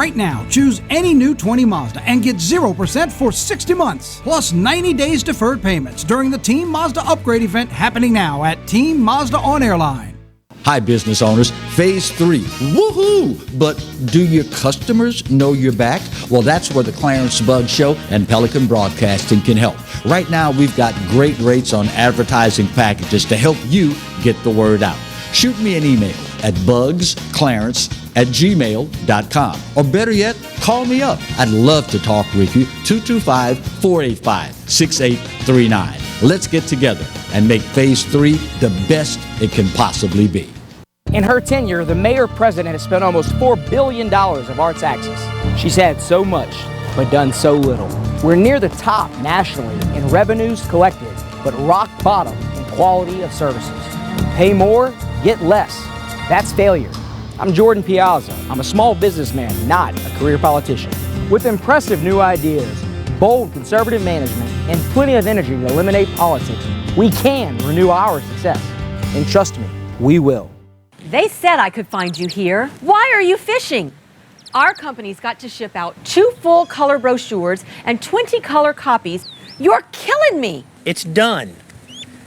Right now, choose any new 20 Mazda and get 0% for 60 months, plus 90 days deferred payments during the Team Mazda upgrade event happening now at Team Mazda on Airline. Hi, business owners. Phase 3. Woohoo! But do your customers know you're back? Well, that's where the Clarence Bug Show and Pelican Broadcasting can help. Right now, we've got great rates on advertising packages to help you get the word out. Shoot me an email at bugsclarence@gmail.com. Or better yet, call me up. I'd love to talk with you. 225-485-6839. Let's get together and make Phase 3 the best it can possibly be. In her tenure, the mayor-president has spent almost $4 billion of our taxes. She's had so much, but done so little. We're near the top nationally in revenues collected, but rock bottom in quality of services. Pay more, get less. That's failure. I'm Jordan Piazza. I'm a small businessman, not a career politician. With impressive new ideas, bold conservative management, and plenty of energy to eliminate politics, we can renew our success. And trust me, we will. They said I could find you here. Why are you fishing? Our company's got to ship out 2 full color brochures and 20 color copies. You're killing me. It's done.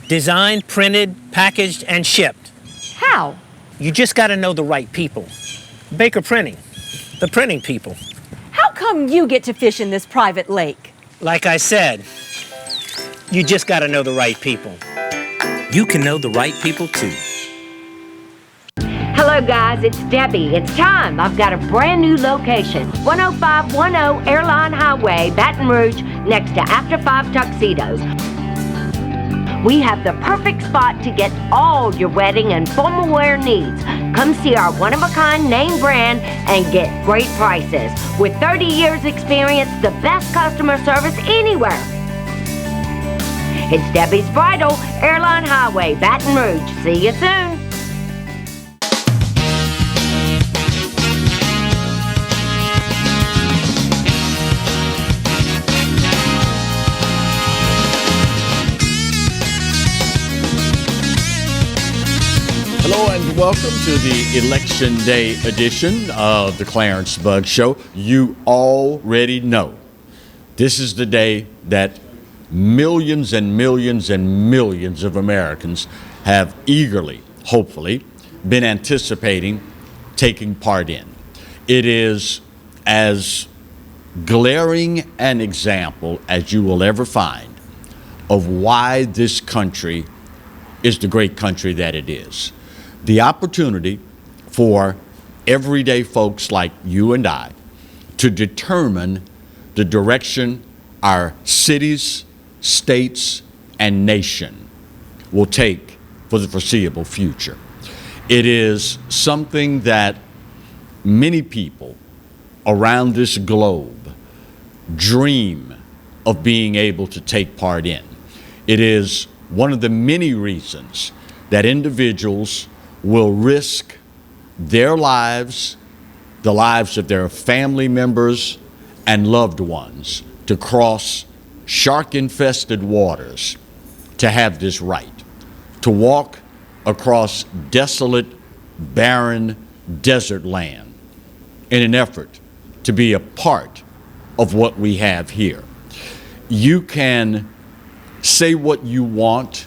Designed, printed, packaged, and shipped. How? You just got to know the right people. Baker Printing, the printing people. How come you get to fish in this private lake? Like I said, you just got to know the right people. You can know the right people too. Hello guys, it's Debbie. It's time. I've got a brand new location. 10510 Airline Highway, Baton Rouge, next to After 5 Tuxedos. We have the perfect spot to get all your wedding and formal wear needs. Come see our one-of-a-kind name brand and get great prices. With 30 years experience, the best customer service anywhere. It's Debbie's Bridal, Airline Highway, Baton Rouge. See you soon. Hello and welcome to the Election Day edition of the Clarence Bug Show. You already know this is the day that millions and millions and millions of Americans have eagerly, hopefully, been anticipating taking part in. It is as glaring an example as you will ever find of why this country is the great country that it is. The opportunity for everyday folks like you and I to determine the direction our cities, states, and nation will take for the foreseeable future. It is something that many people around this globe dream of being able to take part in. It is one of the many reasons that individuals will risk their lives, the lives of their family members and loved ones to cross shark-infested waters to have this right, to walk across desolate, barren desert land in an effort to be a part of what we have here. You can say what you want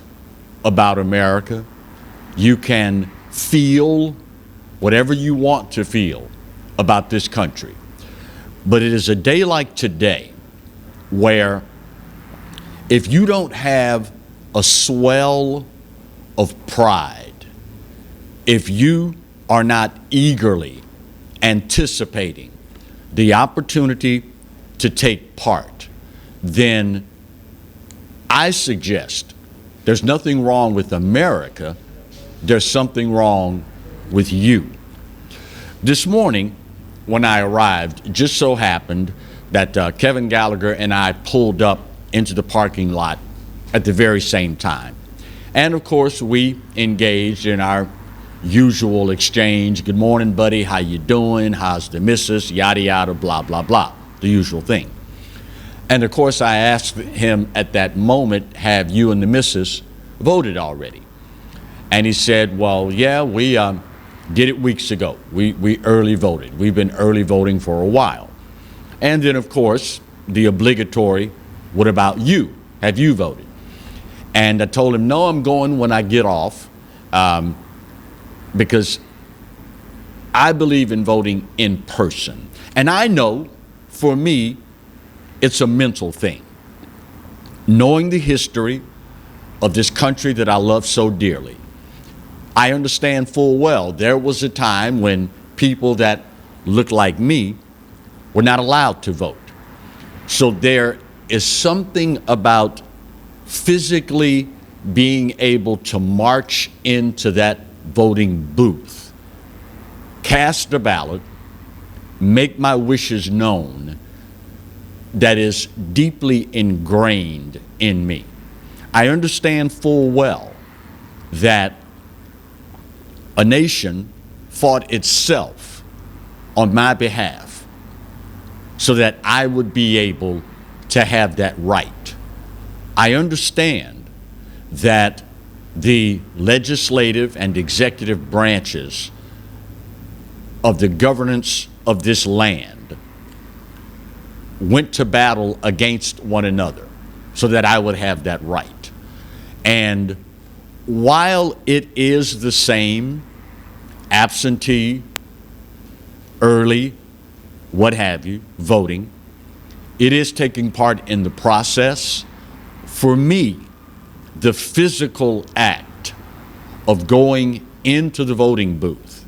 about America. You can feel whatever you want to feel about this country. But it is a day like today where if you don't have a swell of pride, if you are not eagerly anticipating the opportunity to take part, then I suggest there's nothing wrong with America. There's something wrong with you. This morning, when I arrived, it just so happened that Kevin Gallagher and I pulled up into the parking lot at the very same time. And of course, we engaged in our usual exchange. Good morning, buddy. How you doing? How's the missus? Yada, yada, blah, blah, blah. The usual thing. And of course, I asked him at that moment, have you and the missus voted already? And he said, well, yeah, we Did it weeks ago. We early voted. We've been early voting for a while. And then, of course, the obligatory, what about you? Have you voted? And I told him, no, I'm going when I get off, because I believe in voting in person. And I know, for me, it's a mental thing. Knowing the history of this country that I love so dearly, I understand full well there was a time when people that looked like me were not allowed to vote. So there is something about physically being able to march into that voting booth, cast a ballot, make my wishes known, that is deeply ingrained in me. I understand full well that a nation fought itself on my behalf so that I would be able to have that right. I understand that the legislative and executive branches of the governance of this land went to battle against one another so that I would have that right. And while it is the same, absentee, early, what have you, voting, it is taking part in the process. For me, the physical act of going into the voting booth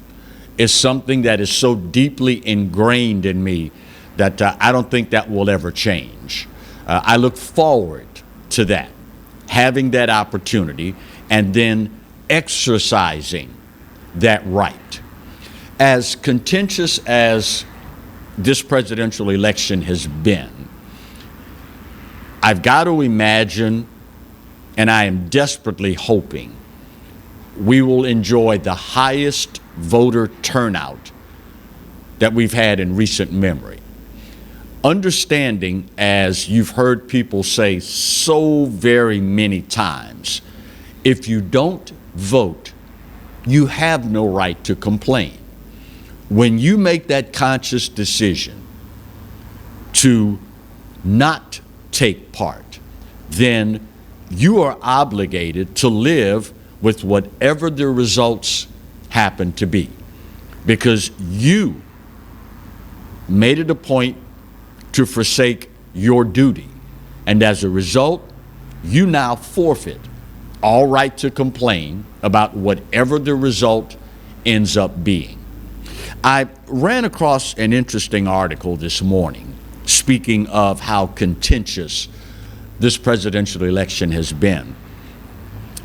is something that is so deeply ingrained in me that I don't think that will ever change. I look forward to that, having that opportunity, and then exercising that right. As contentious as this presidential election has been, I've got to imagine, and I am desperately hoping, we will enjoy the highest voter turnout that we've had in recent memory. Understanding, as you've heard people say so very many times, if you don't vote, you have no right to complain. When you make that conscious decision to not take part, then you are obligated to live with whatever the results happen to be, because you made it a point to forsake your duty. And as a result, you now forfeit all right to complain about whatever the result ends up being. I ran across an interesting article this morning speaking of how contentious this presidential election has been.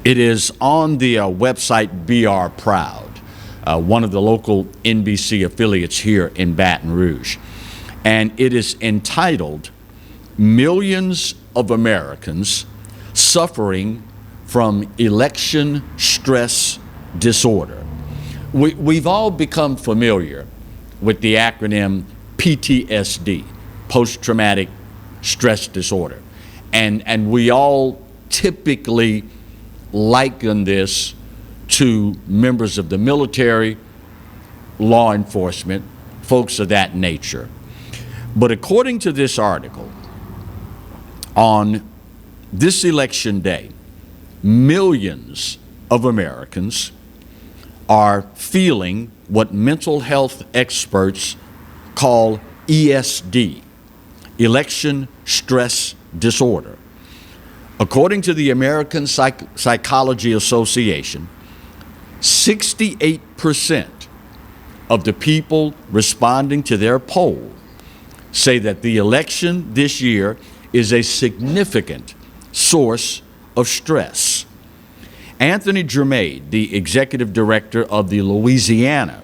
It is on the website BR Proud, one of the local NBC affiliates here in Baton Rouge. And it is entitled, "Millions of Americans Suffering from Election Stress Disorder." We've all become familiar with the acronym PTSD, post-traumatic stress disorder. And we all typically liken this to members of the military, law enforcement, folks of that nature. But according to this article, on this election day, millions of Americans are feeling what mental health experts call ESD, election stress disorder. According to the American Psychology Association, 68% of the people responding to their poll say that the election this year is a significant source of stress. Anthony Germain, the executive director of the Louisiana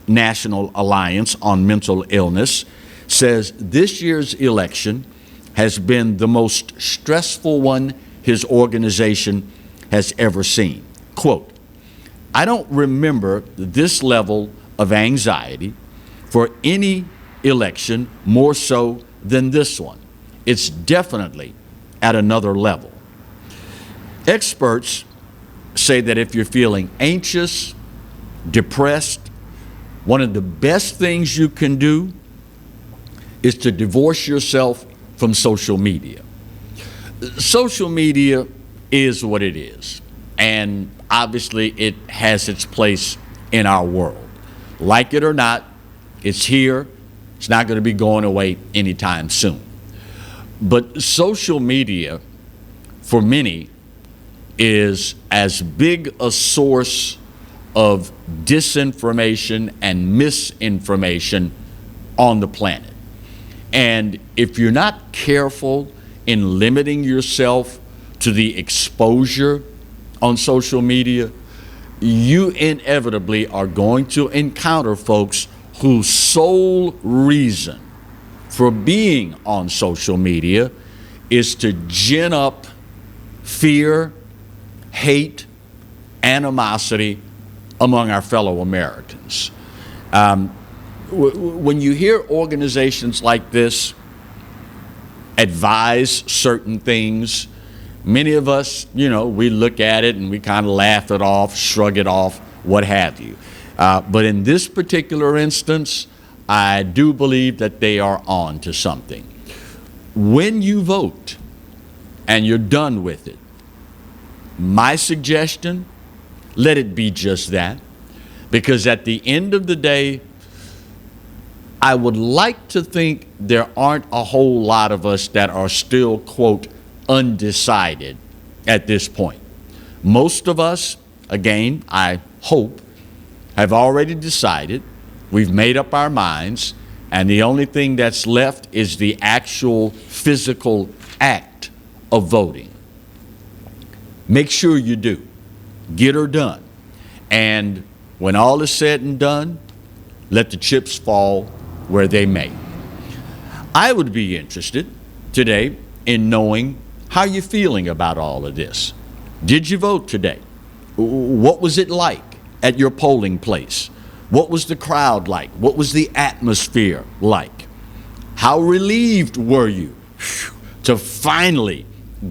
National Alliance on Mental Illness, says this year's election has been the most stressful one his organization has ever seen. Quote, "I don't remember this level of anxiety for any election more so than this one. It's definitely at another level." Experts say that if you're feeling anxious, depressed, one of the best things you can do is to divorce yourself from social media. Social media is what it is, and obviously it has its place in our world. Like it or not, it's here. It's not going to be going away anytime soon. But social media, for many, is as big a source of disinformation and misinformation on the planet. And if you're not careful in limiting yourself to the exposure on social media, you inevitably are going to encounter folks whose sole reason for being on social media is to gin up fear, hate, animosity among our fellow Americans. When you hear organizations like this advise certain things, many of us, we look at it and we kind of laugh it off, shrug it off, what have you. But in this particular instance, I do believe that they are on to something. When you vote and you're done with it, my suggestion, let it be just that. Because at the end of the day, I would like to think there aren't a whole lot of us that are still, quote, undecided at this point. Most of us, again, I hope, have already decided. We've made up our minds, and the only thing that's left is the actual physical act of voting. Make sure you do. Get her done. And when all is said and done, let the chips fall where they may. I would be interested today in knowing how you're feeling about all of this. Did you vote today? What was it like at your polling place? What was the crowd like? What was the atmosphere like? How relieved were you to finally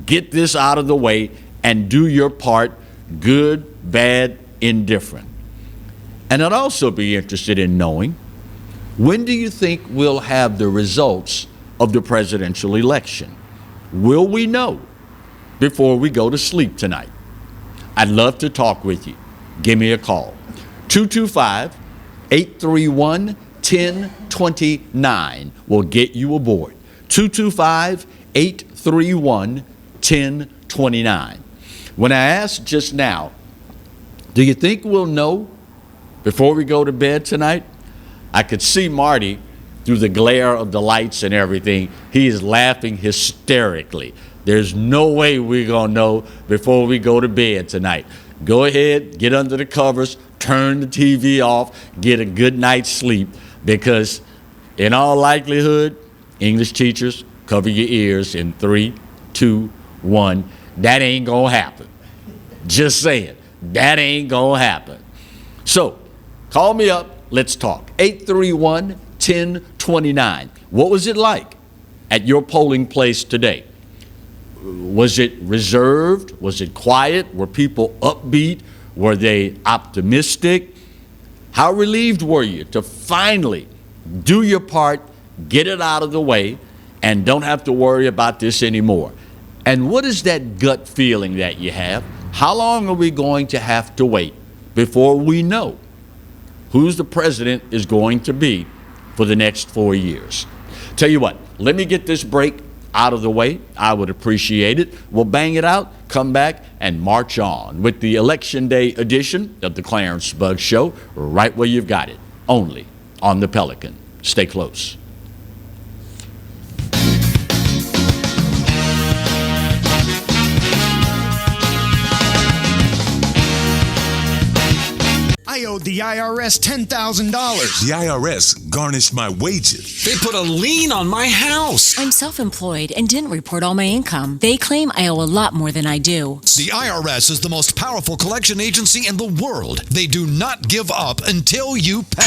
get this out of the way and do your part, good, bad, indifferent? And I'd also be interested in knowing, when do you think we'll have the results of the presidential election? Will we know before we go to sleep tonight? I'd love to talk with you. Give me a call. 225-831-1029 will get you aboard. 225-831-1029. When I asked just now, do you think we'll know before we go to bed tonight? I could see Marty through the glare of the lights and everything. He is laughing hysterically. There's no way we're going to know before we go to bed tonight. Go ahead, get under the covers, turn the TV off, get a good night's sleep, because in all likelihood, English teachers, cover your ears in 3, 2, 1. That ain't going to happen. Just saying, that ain't going to happen. So, call me up. Let's talk. 831-1029. What was it like at your polling place today? Was it reserved? Was it quiet? Were people upbeat? Were they optimistic? How relieved were you to finally do your part, get it out of the way, and don't have to worry about this anymore? And what is that gut feeling that you have? How long are we going to have to wait before we know who's the president is going to be for the next 4 years? Tell you what, let me get this break out of the way. I would appreciate it. We'll bang it out, come back, and march on with the Election Day edition of the Clarence Bugg Show, right where you've got it, only on the Pelican. Stay close. I owed the IRS $10,000. The IRS garnished my wages. They put a lien on my house. I'm self-employed and didn't report all my income. They claim I owe a lot more than I do. The IRS is the most powerful collection agency in the world. They do not give up until you pay.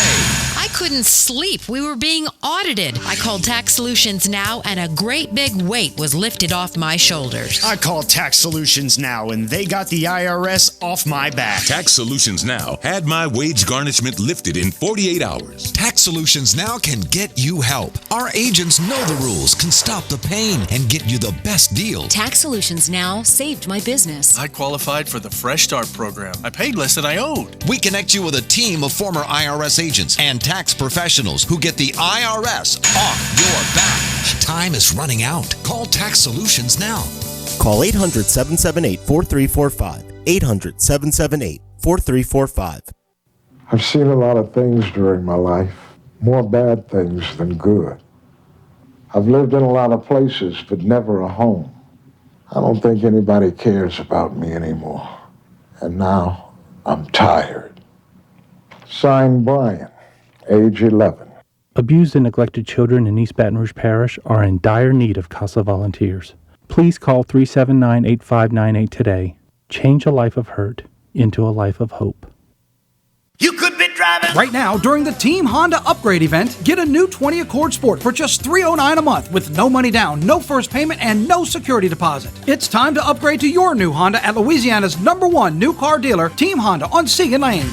I couldn't sleep. We were being audited. I called Tax Solutions Now, and a great big weight was lifted off my shoulders. I called Tax Solutions Now, and they got the IRS off my back. Tax Solutions Now had my wage garnishment lifted in 48 hours. Tax Solutions Now can get you help. Our agents know the rules, can stop the pain, and get you the best deal. Tax Solutions Now saved my business. I qualified for the Fresh Start program. I paid less than I owed. We connect you with a team of former IRS agents and tax professionals who get the IRS off your back. Time is running out. Call Tax Solutions now. Call 800-778-4345. 800-778-4345. I've seen a lot of things during my life, more bad things than good. I've lived in a lot of places, but never a home. I don't think anybody cares about me anymore. And now I'm tired. Signed, Brian, age 11. Abused and neglected children in East Baton Rouge Parish are in dire need of CASA volunteers. Please call 379-8598 today. Change a life of hurt into a life of hope. You could be driving. Right now, during the Team Honda Upgrade event, get a new 20 Accord Sport for just $309 a month with no money down, no first payment, and no security deposit. It's time to upgrade to your new Honda at Louisiana's #1 new car dealer, Team Honda on Segan Lane.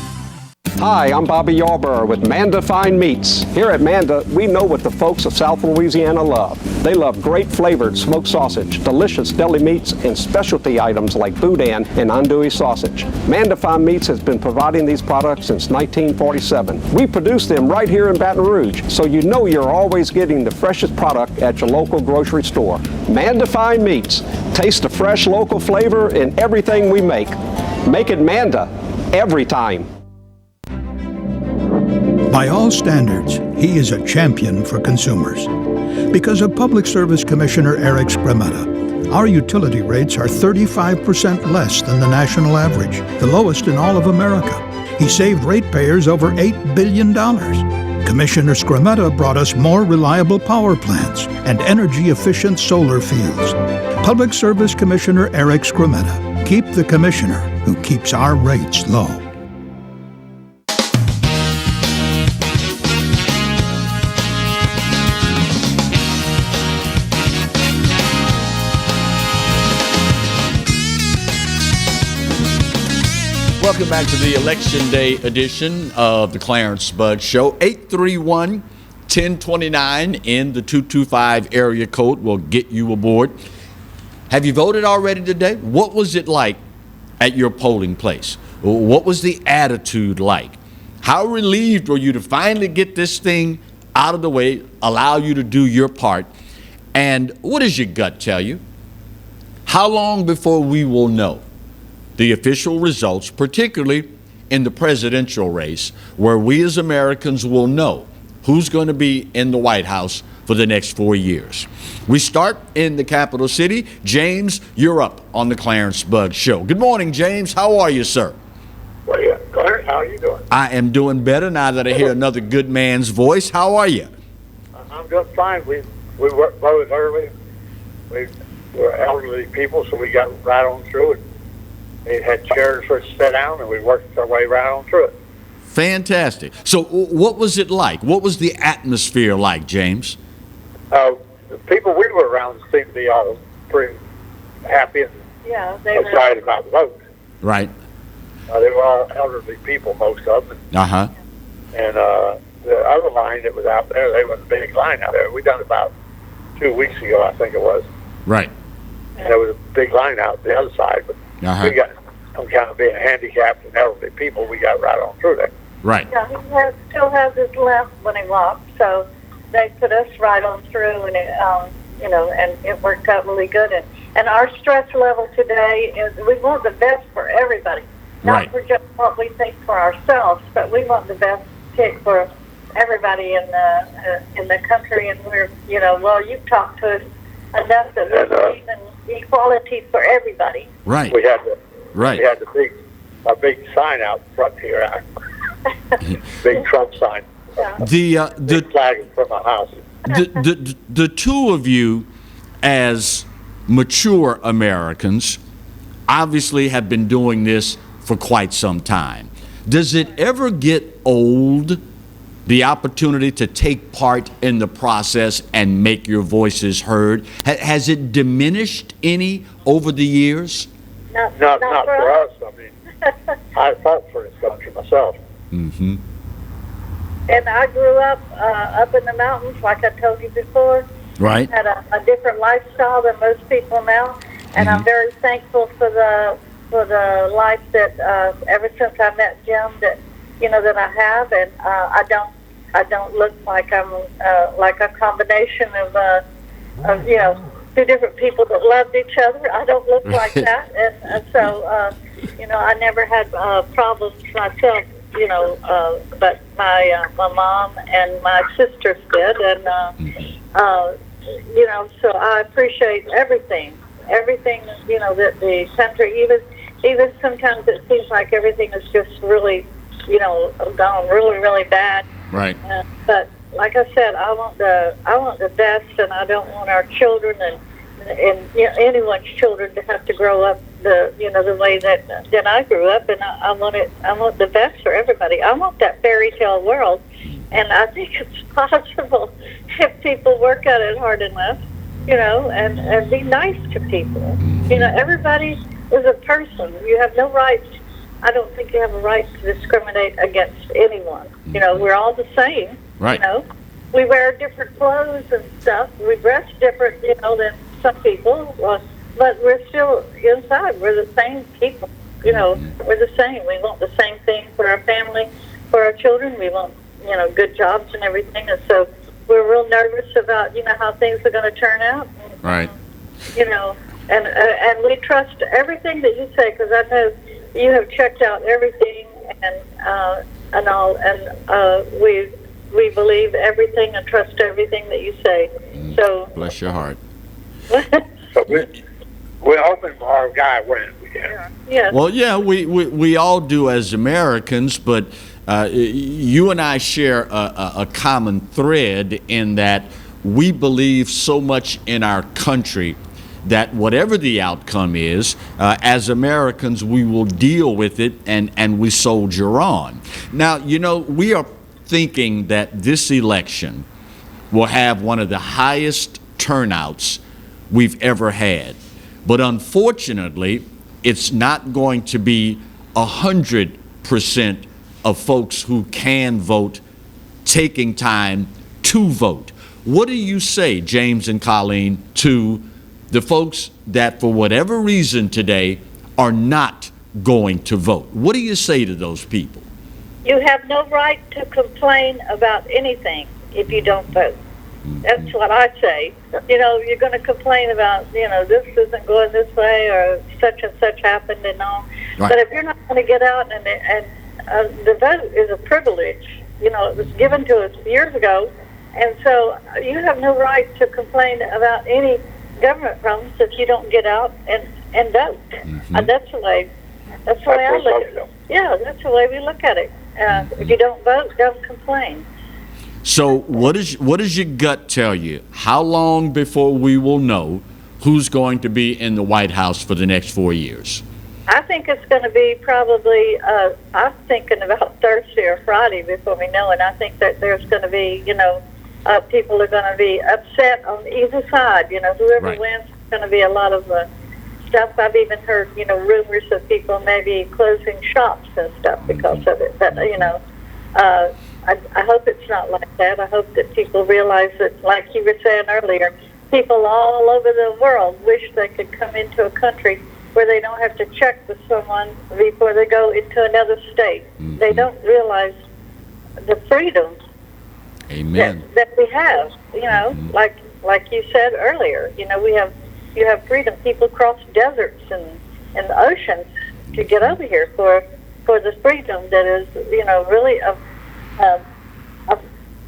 Hi, I'm Bobby Yarborough with Manda Fine Meats. Here at Manda, we know what the folks of South Louisiana love. They love great flavored smoked sausage, delicious deli meats, and specialty items like boudin and andouille sausage. Manda Fine Meats has been providing these products since 1947. We produce them right here in Baton Rouge, so you know you're always getting the freshest product at your local grocery store. Manda Fine Meats. Taste the fresh local flavor in everything we make. Make it Manda every time. By all standards, he is a champion for consumers. Because of Public Service Commissioner Eric Scrametta, our utility rates are 35% less than the national average, the lowest in all of America. He saved ratepayers over $8 billion. Commissioner Scrametta brought us more reliable power plants and energy-efficient solar fields. Public Service Commissioner Eric Scrametta. Keep the commissioner who keeps our rates low. Welcome back to the Election Day edition of the Clarence Bud Show. 831-1029 in the 225 area code will get you aboard. Have you voted already today? What was it like at your polling place? What was the attitude like? How relieved were you to finally get this thing out of the way, allow you to do your part? And what does your gut tell you? How long before we will know the official results, particularly in the presidential race, where we as Americans will know who's going to be in the White House for the next 4 years? We start in the capital city. James, you're up on the Clarence Bud Show. Good morning, James. How are you, sir? Well, yeah, Clarence, how are you doing? I am doing better now that I hear another good man's voice. How are you? I'm doing fine. We voted early. We're elderly people, so we got right on through it. They had chairs for us to sit down, and we worked our way right on through it. Fantastic. So what was it like? What was the atmosphere like, James? The people we were around seemed to be all pretty happy and excited about the vote. Right. They were all elderly people, most of them. Uh-huh. And the other line that was out there, there was a big line out there. We done it about 2 weeks ago, I think it was. Right. And there was a big line out the other side, but we got, on account of being handicapped and elderly people, we got right on through there. Right. Yeah, he still has his limp when he walks, so they put us right on through, and it, and it worked out really good. And our stress level today is we want the best for everybody, not for just what we think for ourselves, but we want the best pick for everybody in the country. And we're, you've talked to us enough that we believe in equality for everybody. Right. We had a big sign out front here, big Trump sign. The big flag in front of my house. The two of you, as mature Americans, obviously have been doing this for quite some time. Does it ever get old the opportunity to take part in the process and make your voices heard. Has it diminished any over the years? Not for us. I mean, I fought for this country myself. Mm-hmm. And I grew up in the mountains, like I told you before. Right. Had a different lifestyle than most people now, and I'm very thankful for the life that ever since I met Jim that I have, and I don't look like I'm like a combination of two different people that loved each other. I don't look like that, and so I never had problems myself. But my mom and my sisters did, and so I appreciate everything that the country, even sometimes it seems like everything is just really, gone really, really bad. Right. But like I said, I want the best, and I don't want our children and anyone's children to have to grow up the way that I grew up, and I want the best for everybody. I want that fairy tale world, and I think it's possible if people work at it hard enough, and be nice to people. Everybody is a person. You have no right. I don't think you have a right to discriminate against anyone. We're all the same. Right. We wear different clothes and stuff. We dress different, than some people, but we're still inside. We're the same people. We're the same. We want the same thing for our family, for our children. We want, good jobs and everything. And so we're real nervous about, how things are going to turn out. Right. And we trust everything that you say, because I know you have checked out everything and all, and we believe everything and trust everything that you say. So bless your heart. So we're hoping our guy wins. Yeah. Well, yeah, we all do as Americans, but you and I share a common thread in that we believe so much in our country that whatever the outcome is, as Americans, we will deal with it and we soldier on. Now, we are thinking that this election will have one of the highest turnouts we've ever had. But unfortunately, it's not going to be 100% of folks who can vote taking time to vote. What do you say, James and Colleen, to the folks that for whatever reason today are not going to vote? What do you say to those people? You have no right to complain about anything if you don't vote. That's what I say. You're going to complain about, this isn't going this way or such and such happened and all. Right. But if you're not going to get out and the vote is a privilege, it was given to us years ago, and so you have no right to complain about any government problems if you don't get out and vote. That's the way I look at it. Yeah, that's the way we look at it. If you don't vote, don't complain. So what does your gut tell you? How long before we will know who's going to be in the White House for the next 4 years? I think it's going to be probably, I'm thinking about Thursday or Friday before we know it. I think that there's going to be, people are going to be upset on either side. Whoever wins, it's going to be a lot of stuff. I've even heard, rumors of people maybe closing shops and stuff because of it. But, I hope it's not like that. I hope that people realize that, like you were saying earlier, people all over the world wish they could come into a country where they don't have to check with someone before they go into another state. They don't realize the freedom that we have. Like you said earlier, you have freedom. People cross deserts and oceans to get over here for the freedom that is, really I'm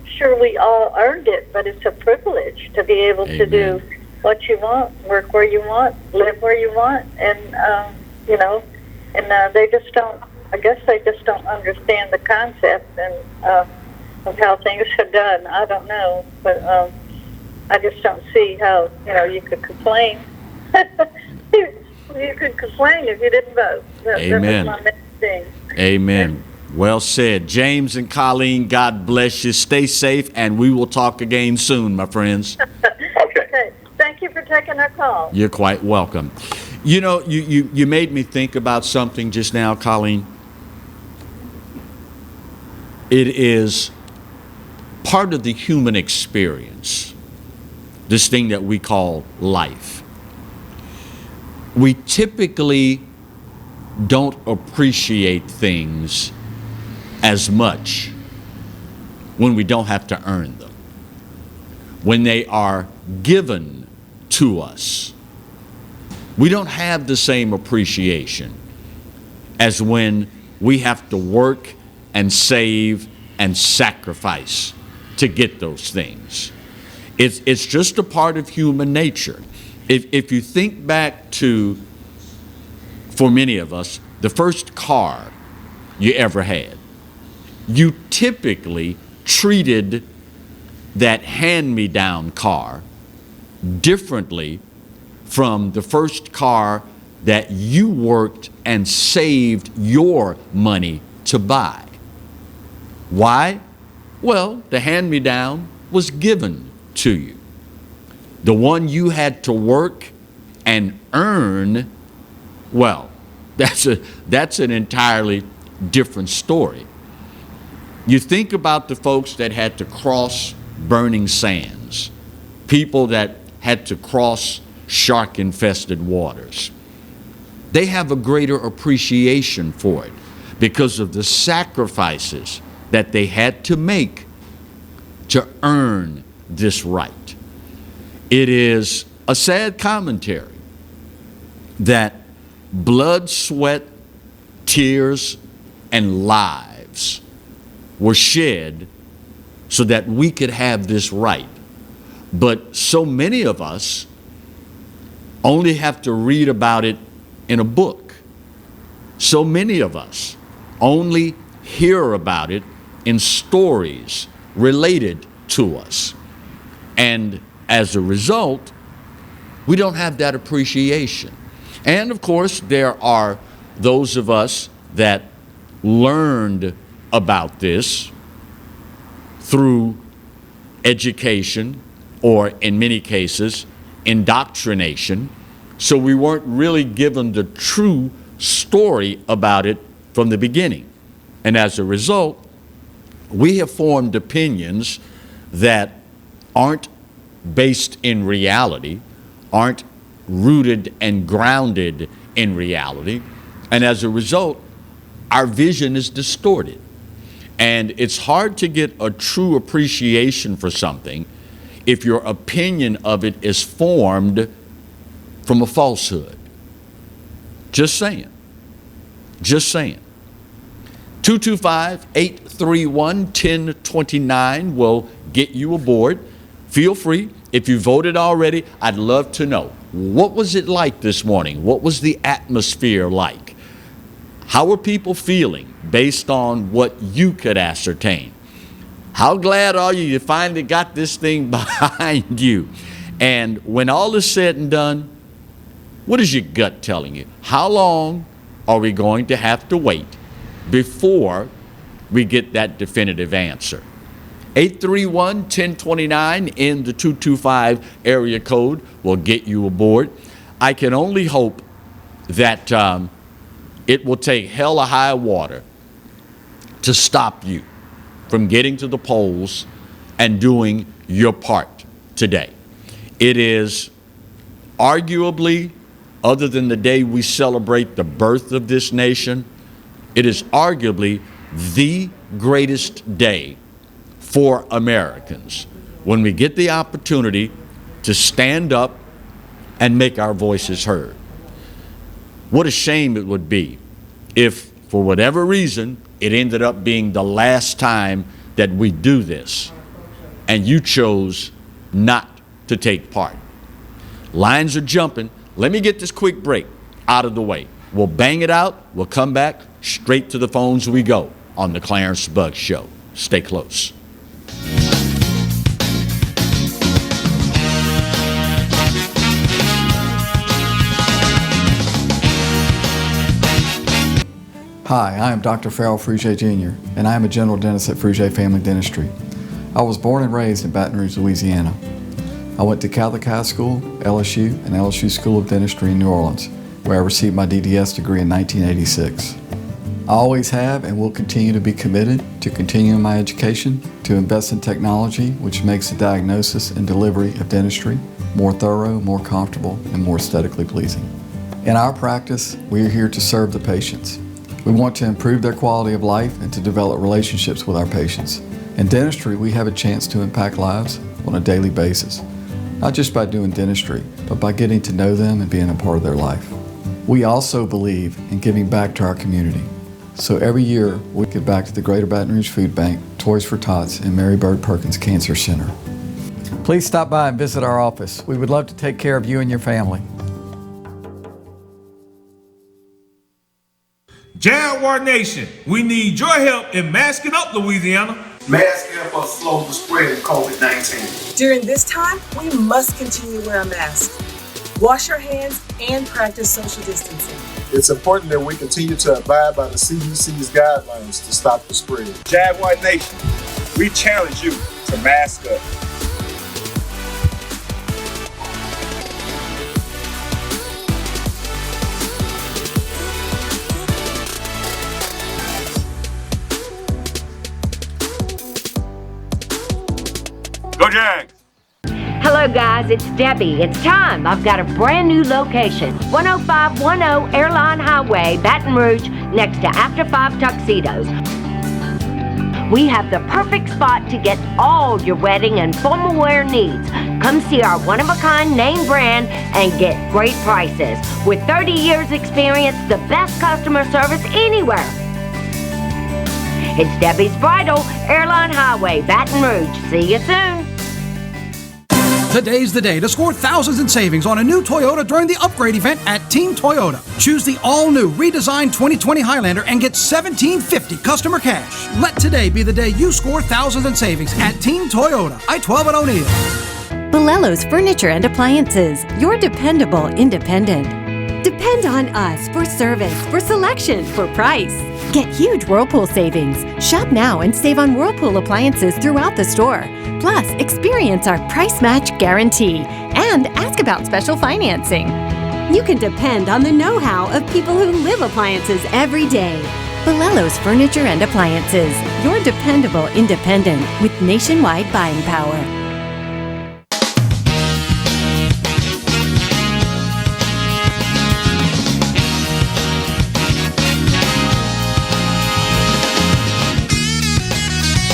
sure we all earned it, but it's a privilege to be able to do what you want, work where you want, live where you want, and they just don't. I guess they just don't understand the concept and of how things are done. I don't know, but I just don't see how you could complain. You could complain if you didn't vote. That was my main thing. Amen. Well said. James and Colleen, God bless you. Stay safe, and we will talk again soon, my friends. Okay. Thank you for taking our call. You're quite welcome. You know, you made me think about something just now, Colleen. It is part of the human experience, this thing that we call life. We typically don't appreciate things as much when we don't have to earn them, when they are given to us. We don't have the same appreciation as when we have to work and save and sacrifice to get those things. It's just a part of human nature. If you think back to, for many of us, the first car you ever had, you typically treated that hand-me-down car differently from the first car that you worked and saved your money to buy. Why? Well, the hand-me-down was given to you. The one you had to work and earn, well, that's an entirely different story. You think about the folks that had to cross burning sands, people that had to cross shark-infested waters. They have a greater appreciation for it because of the sacrifices that they had to make to earn this right. It is a sad commentary that blood, sweat, tears, and lives were shed so that we could have this right. But so many of us only have to read about it in a book. So many of us only hear about it in stories related to us. And as a result, we don't have that appreciation. And of course, there are those of us that learned about this through education, or in many cases, indoctrination. So we weren't really given the true story about it from the beginning. And as a result, we have formed opinions that aren't based in reality, aren't rooted and grounded in reality. And as a result, our vision is distorted. And it's hard to get a true appreciation for something if your opinion of it is formed from a falsehood. Just saying. Just saying. 225-831-1029 will get you aboard. Feel free. If you voted already, I'd love to know. What was it like this morning? What was the atmosphere like? How were people feeling based on what you could ascertain? How glad are you finally got this thing behind you? And when all is said and done, what is your gut telling you? How long are we going to have to wait before we get that definitive answer? 831-1029 in the 225 area code will get you aboard. I can only hope that it will take hell or high water to stop you from getting to the polls and doing your part today. It is arguably, other than the day we celebrate the birth of this nation, it is arguably the greatest day for Americans when we get the opportunity to stand up and make our voices heard. What a shame it would be if, for whatever reason, it ended up being the last time that we do this and you chose not to take part. Lines are jumping. Let me get this quick break out of the way. We'll bang it out. We'll come back. Straight to the phones we go on the Clarence Bugg Show. Stay close. Hi, I am Dr. Farrell Frugier Jr., and I am a general dentist at Frugier Family Dentistry. I was born and raised in Baton Rouge, Louisiana. I went to Catholic High School, LSU, and LSU School of Dentistry in New Orleans, where I received my DDS degree in 1986. I always have and will continue to be committed to continuing my education, to invest in technology which makes the diagnosis and delivery of dentistry more thorough, more comfortable, and more aesthetically pleasing. In our practice, we are here to serve the patients. We want to improve their quality of life and to develop relationships with our patients. In dentistry, we have a chance to impact lives on a daily basis, not just by doing dentistry, but by getting to know them and being a part of their life. We also believe in giving back to our community. So every year, we give back to the Greater Baton Rouge Food Bank, Toys for Tots, and Mary Bird Perkins Cancer Center. Please stop by and visit our office. We would love to take care of you and your family. Jaguar Nation, we need your help in masking up Louisiana. Masks help us slow the spread of COVID-19. During this time, we must continue to wear a mask, wash our hands, and practice social distancing. It's important that we continue to abide by the CDC's guidelines to stop the spread. Jaguar Nation, we challenge you to mask up. Go Jags! Hello guys, it's Debbie. It's time. I've got a brand new location. 10510 Airline Highway, Baton Rouge, next to After 5 Tuxedos. We have the perfect spot to get all your wedding and formal wear needs. Come see our one-of-a-kind name brand and get great prices. With 30 years experience, the best customer service anywhere. It's Debbie's Bridal, Airline Highway, Baton Rouge. See you soon. Today's the day to score thousands in savings on a new Toyota during the upgrade event at Team Toyota. Choose the all-new redesigned 2020 Highlander and get $1,750 customer cash. Let today be the day you score thousands in savings at Team Toyota, I-12 at O'Neill. Bolello's Furniture and Appliances, your dependable independent. Depend on us for service, for selection, for price. Get huge Whirlpool savings. Shop now and save on Whirlpool appliances throughout the store. Plus, experience our price match guarantee and ask about special financing. You can depend on the know-how of people who live appliances every day. Bolello's Furniture and Appliances, your dependable independent with nationwide buying power.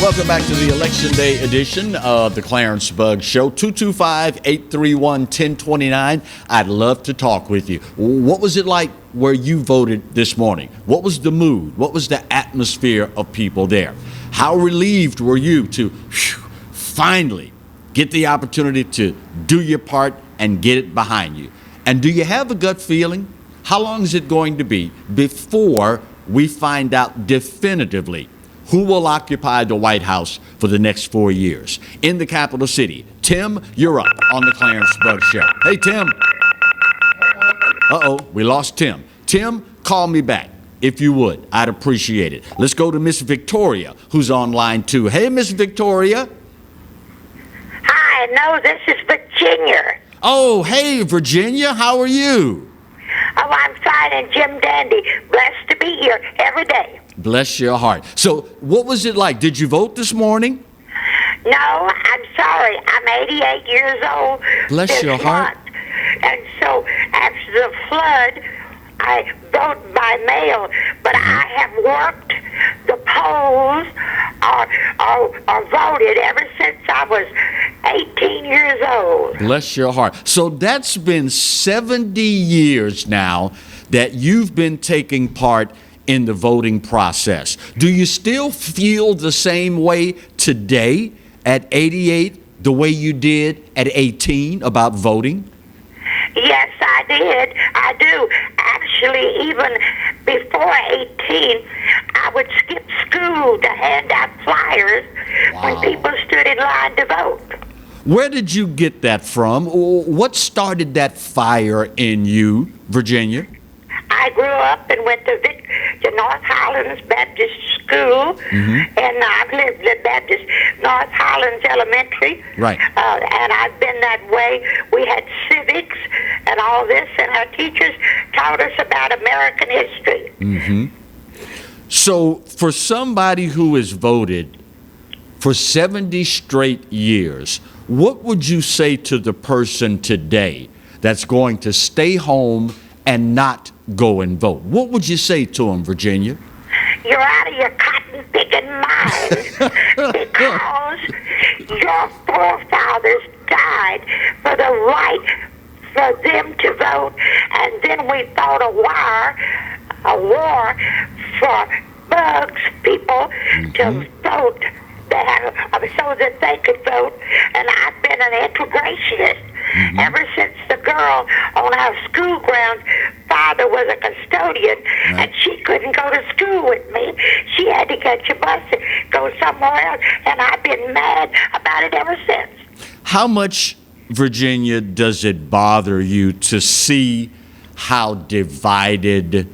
Welcome back to the Election Day edition of the Clarence Bugg Show. 225-831-1029. I'd love to talk with you. What was it like where you voted this morning? What was the mood? What was the atmosphere of people there? How relieved were you to finally get the opportunity to do your part and get it behind you? And do you have a gut feeling? How long is it going to be before we find out definitively who will occupy the White House for the next 4 years in the capital city? Tim, you're up on the Clarence Bugg Show. Hey, Tim. Uh-oh, we lost Tim. Tim, call me back if you would. I'd appreciate it. Let's go to Miss Victoria, who's on line 2. Hey, Miss Victoria. Hi, no, this is Virginia. Oh, hey, Virginia. How are you? Oh, I'm fine and Jim Dandy. Blessed to be here every day. Bless your heart. So what was it like? Did you vote this morning? No, I'm sorry. I'm 88 years old. Bless your heart. And so after the flood, I vote by mail, but I have worked the polls or voted ever since I was 18 years old. Bless your heart. So that's been 70 years now that you've been taking part in the voting process. Do you still feel the same way today at 88 the way you did at 18 about voting? Yes, I did. I do. Actually, even before 18, I would skip school to hand out flyers when people stood in line to vote. Where did you get that from? What started that fire in you, Virginia? I grew up and went to to North Highlands Baptist School, and I've lived at Baptist North Highlands Elementary. Right. And I've been that way. We had civics and all this, and our teachers taught us about American history. So for somebody who has voted for 70 straight years, what would you say to the person today that's going to stay home and not go and vote? What would you say to them, Virginia? You're out of your cotton-picking mind because your forefathers died for the right for them to vote, and then we fought a war for bugs people to vote so that they could vote. And I've been an integrationist ever since the girl on our school grounds. Father was a custodian, and she couldn't go to school with me. She had to catch a bus and go somewhere else, and I've been mad about it ever since. How much, Virginia, does it bother you to see how divided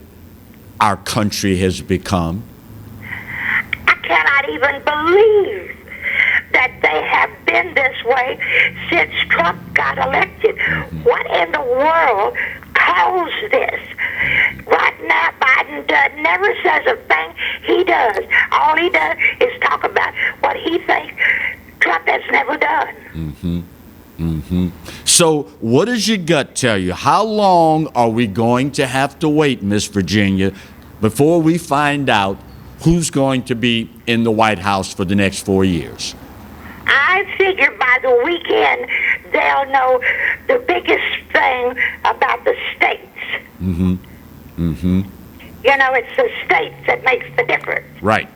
our country has become? I cannot even believe that they have been this way since Trump got elected. What in the world caused this? Right now, Biden never says a thing. He does. All he does is talk about what he thinks Trump has never done. So what does your gut tell you? How long are we going to have to wait, Miss Virginia, before we find out who's going to be in the White House for the next 4 years? I figure by the weekend they'll know the biggest thing about the states. You know, it's the states that makes the difference. Right.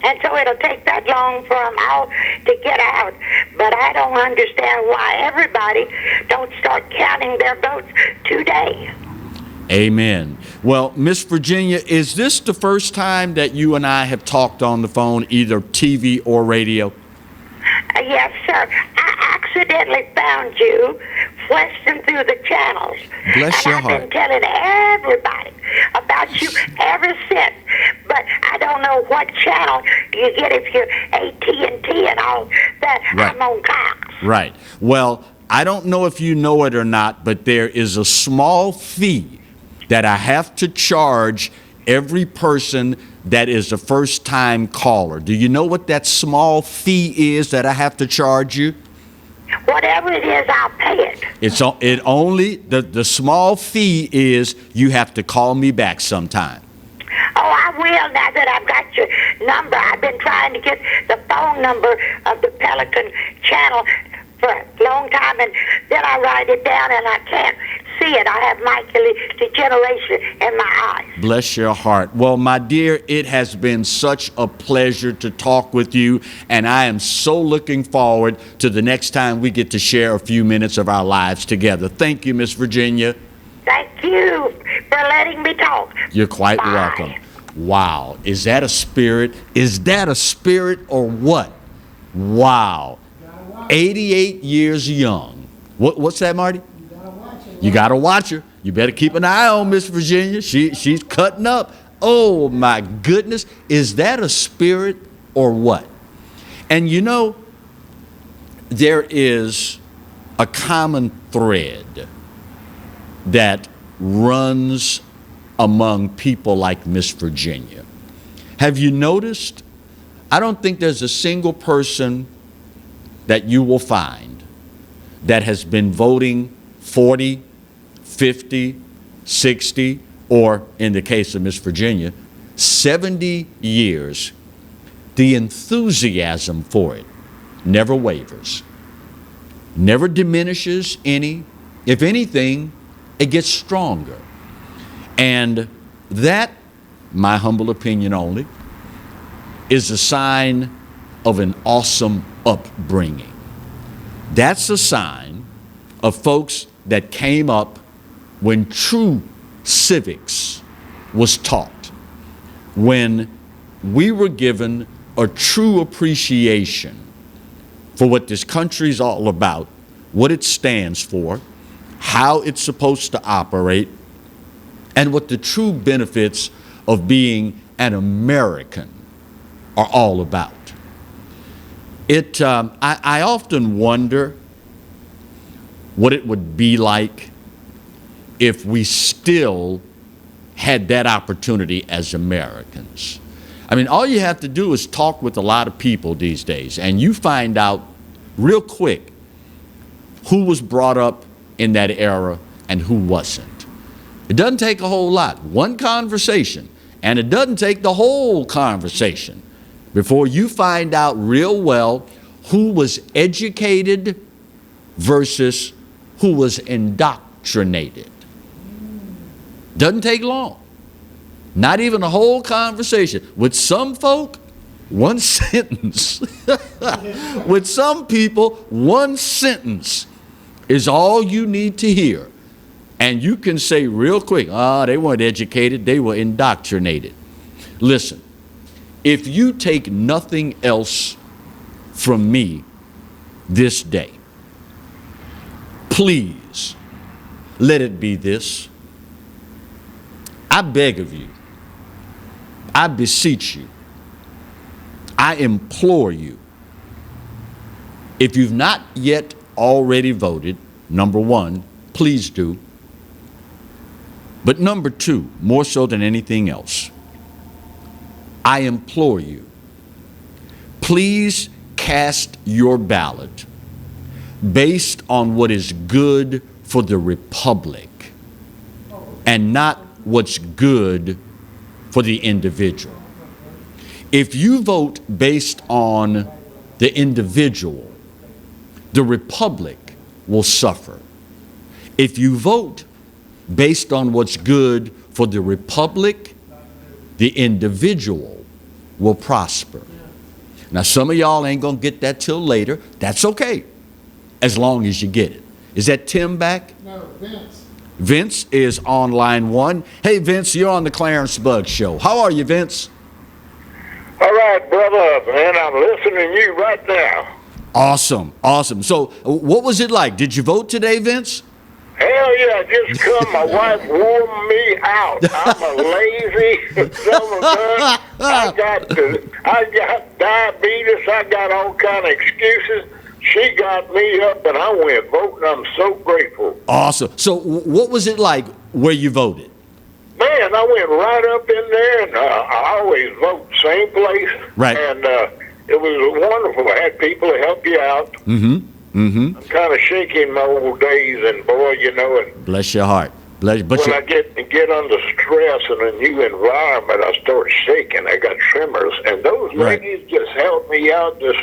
And so it'll take that long for them all to get out. But I don't understand why everybody don't start counting their votes today. Amen. Well, Miss Virginia, is this the first time that you and I have talked on the phone, either TV or radio? Yes, sir. I accidentally found you fleshing through the channels. Bless your heart. I've been telling everybody about you ever since. But I don't know what channel you get if you're AT&T and all that. Right. I'm on Cox. Right. Well, I don't know if you know it or not, but there is a small fee that I have to charge every person that is a first-time caller. Do you know what that small fee is that I have to charge you? Whatever it is, I'll pay it. The small fee is you have to call me back sometime. Oh, I will now that I've got your number. I've been trying to get the phone number of the Pelican channel for a long time, and then I write it down and I can't see it. I have macular degeneration in my eyes. Bless your heart. Well, my dear, it has been such a pleasure to talk with you, and I am so looking forward to the next time we get to share a few minutes of our lives together. Thank you, Miss Virginia. Thank you for letting me talk. You're quite welcome. Wow. Is that a spirit? Is that a spirit or what? Wow. 88 years young. What's that, Marty? You got to watch her. You better keep an eye on Miss Virginia. She's cutting up. Oh, my goodness. Is that a spirit or what? And you know, there is a common thread that runs among people like Miss Virginia. Have you noticed? I don't think there's a single person that you will find that has been voting 40, 50, 60, or in the case of Miss Virginia, 70 years. The enthusiasm for it never wavers, never diminishes any. If anything, it gets stronger. And that, my humble opinion only, is a sign of an awesome upbringing. That's a sign of folks that came up when true civics was taught, when we were given a true appreciation for what this country is all about, what it stands for, how it's supposed to operate, and what the true benefits of being an American are all about. I often wonder what it would be like if we still had that opportunity as Americans. I mean, all you have to do is talk with a lot of people these days, and you find out real quick who was brought up in that era and who wasn't. It doesn't take a whole lot. One conversation, and it doesn't take the whole conversation before you find out real well who was educated versus who was indoctrinated. Doesn't take long. Not even a whole conversation. With some folk, one sentence. With some people, one sentence is all you need to hear. And you can say real quick, they weren't educated, they were indoctrinated. Listen, if you take nothing else from me this day, please let it be this. I beg of you, I beseech you, I implore you, if you've not yet already voted, number one, please do. But number two, more so than anything else, I implore you, please cast your ballot based on what is good for the republic and not what's good for the individual. If you vote based on the individual, the republic will suffer. If you vote based on what's good for the republic, the individual will prosper. Now, some of y'all ain't gonna get that till later. That's okay, as long as you get it. Is that Tim back? No, Vince. Vince is on line one. Hey, Vince, you're on the Clarence Bugg Show. How are you, Vince? All right, brother, man, I'm listening to you right now. Awesome, awesome. So, what was it like? Did you vote today, Vince? Hell yeah, just come. My wife wore me out. I'm a lazy son of a gun. I got diabetes. I got all kind of excuses. She got me up and I went voting. I'm so grateful. Awesome. So what was it like where you voted? Man, I went right up in there and I always vote same place. Right. And it was wonderful. I had people to help you out. Mm-hmm. Mm-hmm. I'm kind of shaking my old days, and boy, you know, and bless your heart. When I get under stress in a new environment, I start shaking. I got tremors, and those ladies just helped me out. Man,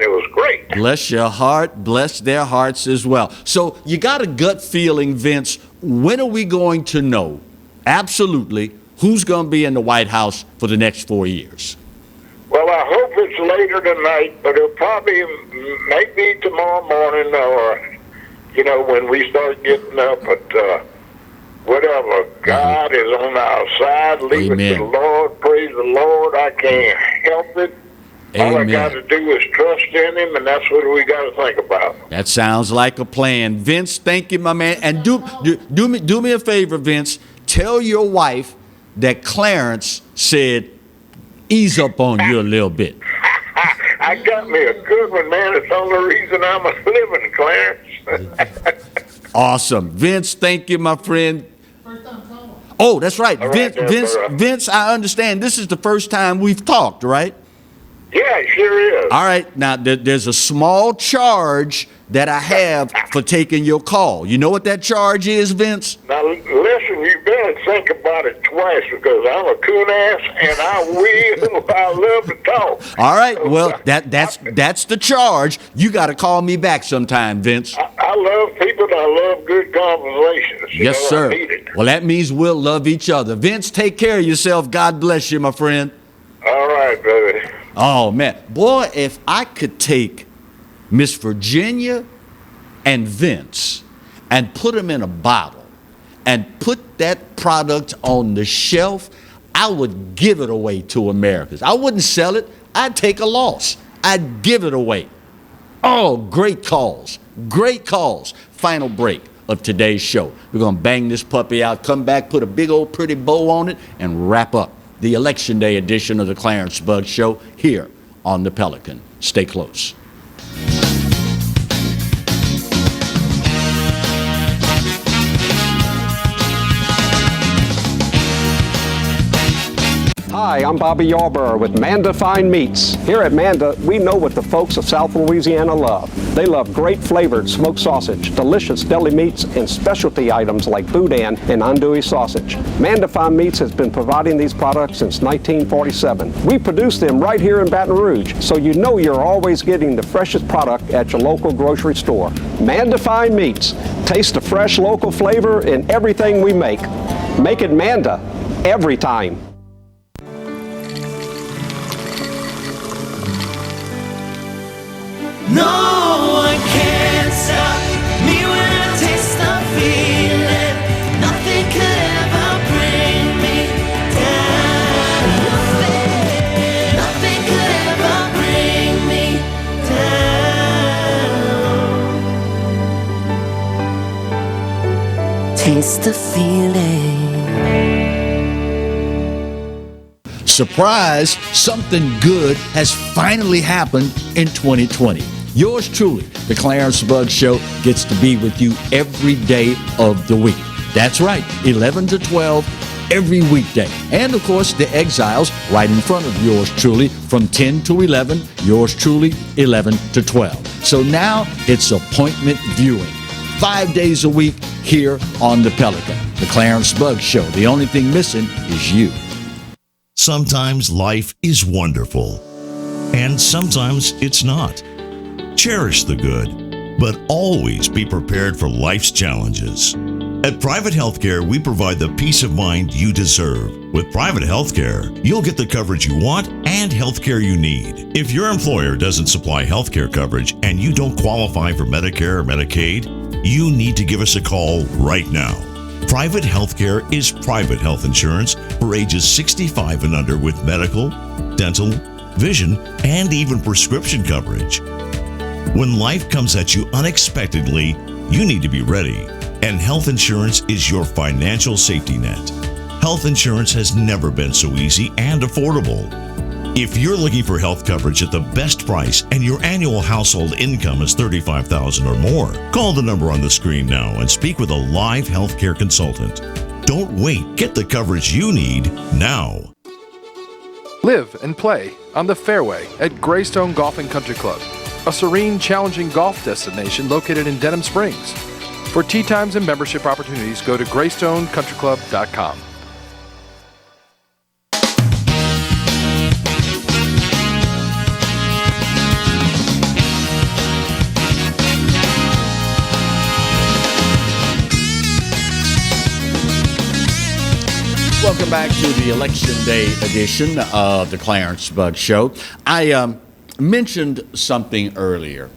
it was great. Bless your heart. Bless their hearts as well. So you got a gut feeling, Vince. When are we going to know absolutely who's going to be in the White House for the next 4 years? Well, I hope it's later tonight, but it'll probably maybe tomorrow morning, or you know, when we start getting up. But whatever, God is on our side. Leave it to the Lord. Praise the Lord. I can't help it. All I got to do is trust in Him, and that's what we got to think about. That sounds like a plan, Vince. Thank you, my man. And do me a favor, Vince. Tell your wife that Clarence said, ease up on you a little bit. I got me a good one, man. It's the only reason I'm living, Clarence. Awesome. Vince, thank you, my friend. Oh, that's right. Vince, I understand this is the first time we've talked, right? Yeah, it sure is. All right. Now, there's a small charge that I have for taking your call. You know what that charge is, Vince? Now, listen, you better think about it twice, because I'm a coon ass, and I love to talk. All right. Well, that's the charge. You got to call me back sometime, Vince. I love people, and I love good conversations. Yes, sir. I need it. Well, that means we'll love each other. Vince, take care of yourself. God bless you, my friend. All right, brother. Oh, man. Boy, if I could take Miss Virginia and Vince and put them in a bottle and put that product on the shelf, I would give it away to Americans. I wouldn't sell it. I'd take a loss. I'd give it away. Oh, great calls. Great calls. Final break. of today's show. We're going to bang this puppy out, come back, put a big old pretty bow on it, and wrap up the Election Day edition of the Clarence Bugg Show here on the Pelican. Stay close. Hi, I'm Bobby Yarborough with Manda Fine Meats. Here at Manda, we know what the folks of South Louisiana love. They love great flavored smoked sausage, delicious deli meats, and specialty items like boudin and andouille sausage. Manda Fine Meats has been providing these products since 1947. We produce them right here in Baton Rouge, so you know you're always getting the freshest product at your local grocery store. Manda Fine Meats. Taste the fresh local flavor in everything we make. Make it Manda every time. No one can stop me when I taste the feeling. Nothing could ever bring me down. Nothing could ever bring me down. Taste the feeling. Surprise, something good has finally happened in 2020. Yours truly, the Clarence Bugg Show, gets to be with you every day of the week. That's right, 11 to 12 every weekday. And of course, the Exiles right in front of yours truly from 10 to 11, yours truly 11 to 12. So now it's appointment viewing. 5 days a week here on the Pelican. The Clarence Bugg Show. The only thing missing is you. Sometimes life is wonderful, and sometimes it's not. Cherish the good, but always be prepared for life's challenges. At Private Healthcare, we provide the peace of mind you deserve. With Private Healthcare, you'll get the coverage you want and healthcare you need. If your employer doesn't supply healthcare coverage and you don't qualify for Medicare or Medicaid, you need to give us a call right now. Private Healthcare is private health insurance for ages 65 and under with medical, dental, vision, and even prescription coverage. When life comes at you unexpectedly, you need to be ready, and health insurance is your financial safety net. Health insurance has never been so easy and affordable. If you're looking for health coverage at the best price and your annual household income is $35,000 or more, call the number on the screen now and speak with a live healthcare consultant. Don't wait. Get the coverage you need now. Live and play on the fairway at Greystone Golf and Country Club, a serene, challenging golf destination located in Denham Springs. For tee times and membership opportunities, go to GreystoneCountryClub.com. Welcome back to the Election Day edition of the Clarence Bugg Show. I mentioned something earlier,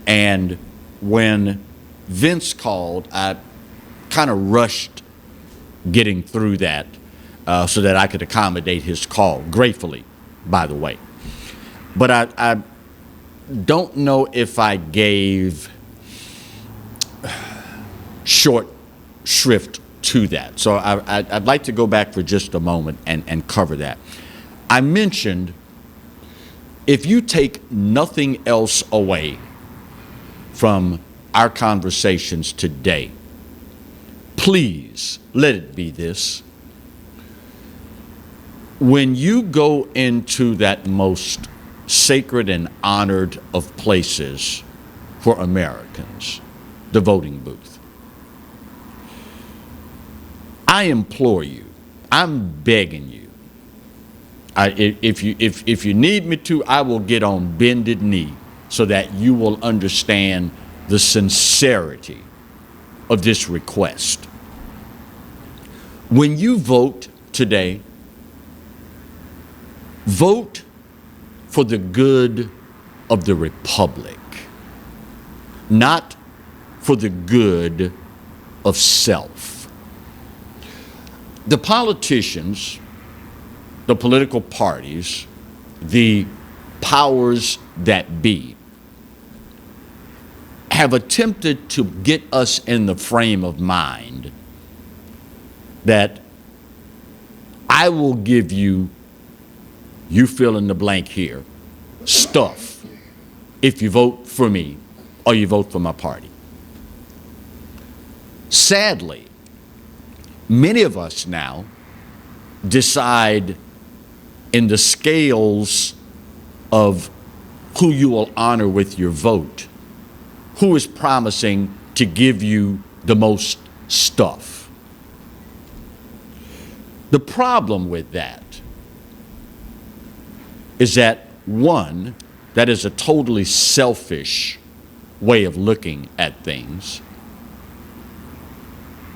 and when Vince called, I kind of rushed getting through that so that I could accommodate his call, gratefully, by the way. But I don't know if I gave short shrift to that. So I'd like to go back for just a moment and cover that. I mentioned if you take nothing else away from our conversations today, please let it be this. When you go into that most sacred and honored of places for Americans, the voting booth, I implore you, I'm begging you, if you need me to, I will get on bended knee so that you will understand the sincerity of this request. When you vote today, vote for the good of the republic, not for the good of self. The politicians, the political parties, the powers that be have attempted to get us in the frame of mind that I will give you fill in the blank here, stuff, if you vote for me or you vote for my party. Sadly, many of us now decide in the scales of who you will honor with your vote, who is promising to give you the most stuff. The problem with that is that, one, that is a totally selfish way of looking at things.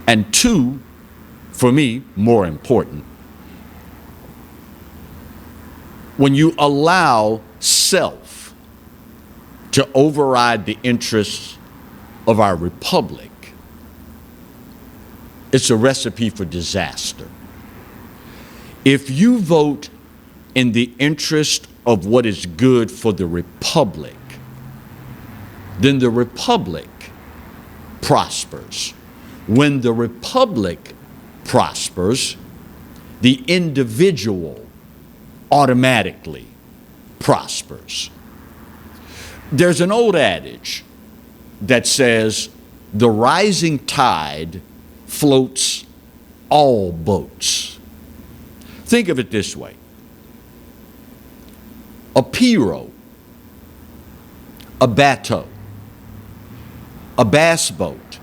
And two, for me, more important, when you allow self to override the interests of our republic, it's a recipe for disaster. If you vote in the interest of what is good for the republic, then the republic prospers. When the republic prospers, the individual automatically prospers. There's an old adage that says, the rising tide floats all boats. Think of it this way. A pirogue, a bateau, a bass boat,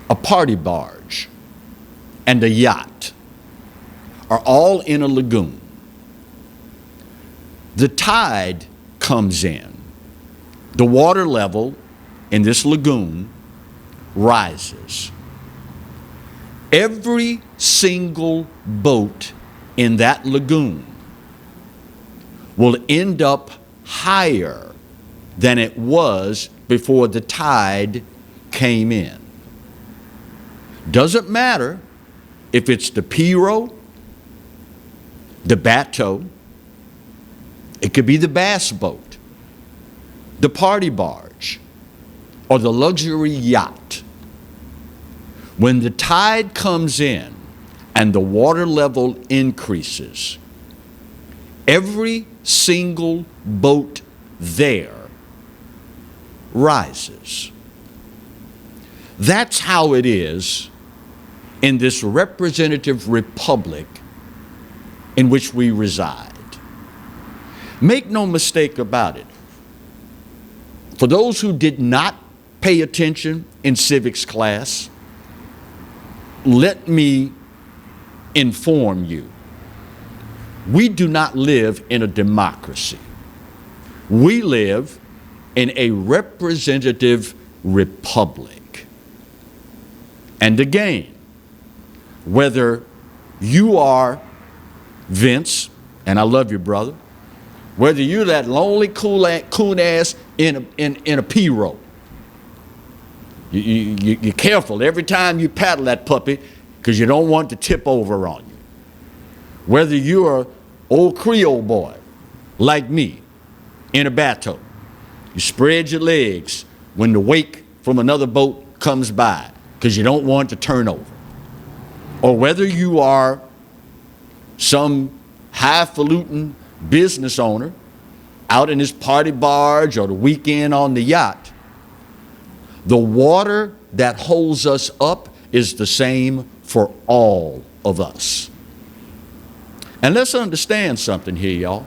a party barge, and a yacht are all in a lagoon. The tide comes in. The water level in this lagoon rises. Every single boat in that lagoon will end up higher than it was before the tide came in. Doesn't matter if it's the pirogue, the bateau, it could be the bass boat, the party barge, or the luxury yacht. When the tide comes in and the water level increases, every single boat there rises. That's how it is in this representative republic in which we reside. Make no mistake about it. For those who did not pay attention in civics class, let me inform you. We do not live in a democracy. We live in a representative republic. And again, whether you are Vince, and I love you, brother, whether you're that lonely coon ass in a pirogue, you're careful every time you paddle that puppy because you don't want to tip over on you. Whether you're an old Creole boy like me in a bateau, you spread your legs when the wake from another boat comes by because you don't want to turn over. Or whether you are some highfalutin business owner out in his party barge or the weekend on the yacht, the water that holds us up is the same for all of us. And let's understand something here, y'all.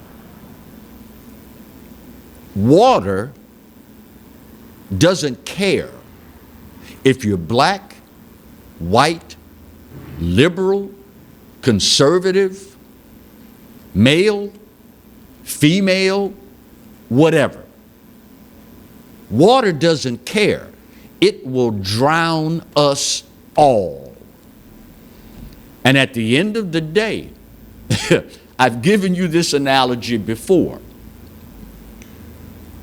Water doesn't care if you're black, white, liberal, conservative, male, female, whatever. Water doesn't care. It will drown us all. And at the end of the day, I've given you this analogy before.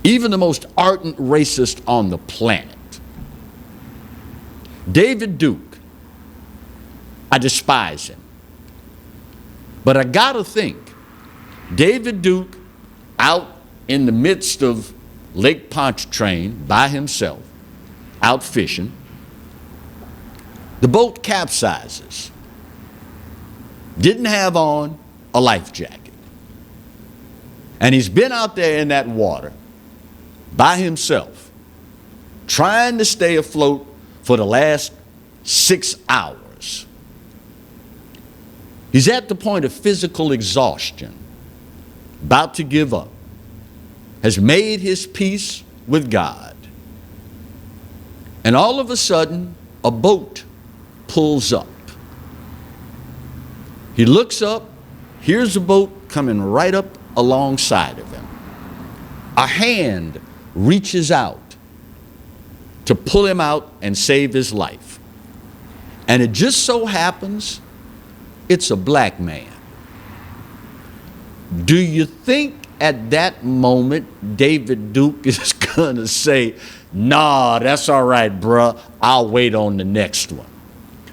Even the most ardent racist on the planet, David Duke, I despise him. But I gotta think, David Duke out in the midst of Lake Pontchartrain by himself, out fishing. The boat capsizes. Didn't have on a life jacket. And he's been out there in that water by himself, trying to stay afloat for the last 6 hours. He's at the point of physical exhaustion, about to give up, has made his peace with God. And all of a sudden, a boat pulls up. He looks up, here's a boat coming right up alongside of him. A hand reaches out to pull him out and save his life. And it just so happens it's a black man. Do you think at that moment David Duke is gonna say, nah, that's all right, bruh, I'll wait on the next one?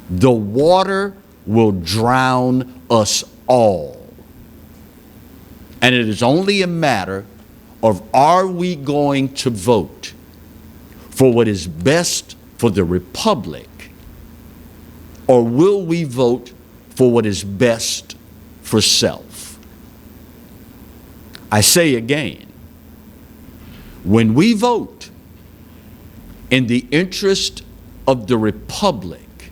The water will drown us all. And it is only a matter of, are we going to vote for what is best for the republic, or will we vote for what is best for self? I say again, when we vote in the interest of the republic,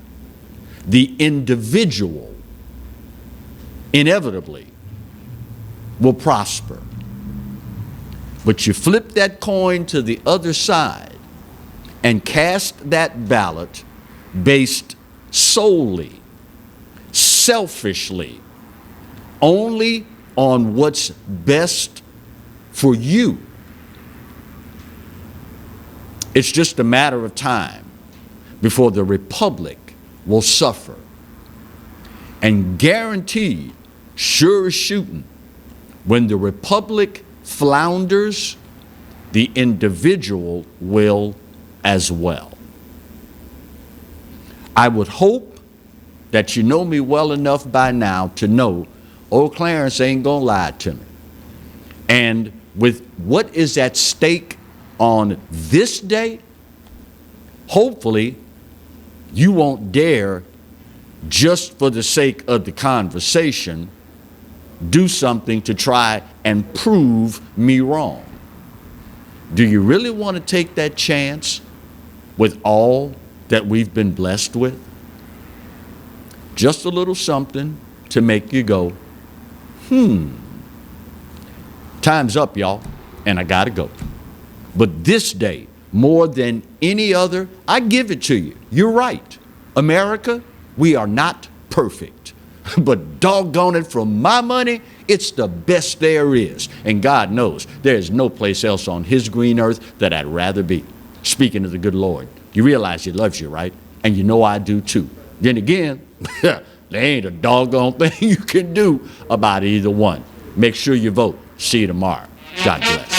the individual inevitably will prosper. But you flip that coin to the other side and cast that ballot based solely, selfishly, only on what's best for you. It's just a matter of time before the republic will suffer. And guaranteed, sure as shooting, when the republic flounders, the individual will as well. I would hope that you know me well enough by now to know old Clarence ain't gonna lie to me. And with what is at stake on this day, hopefully you won't dare, just for the sake of the conversation, do something to try and prove me wrong. Do you really want to take that chance with all that we've been blessed with? Just a little something to make you go, Time's up, y'all, and I gotta go. But this day, more than any other, I give it to you. You're right. America, we are not perfect. But doggone it, from my money, it's the best there is. And God knows there is no place else on his green earth that I'd rather be. Speaking of the good Lord, you realize he loves you, right? And you know I do too. Then again, there ain't a doggone thing you can do about either one. Make sure you vote. See you tomorrow. God bless.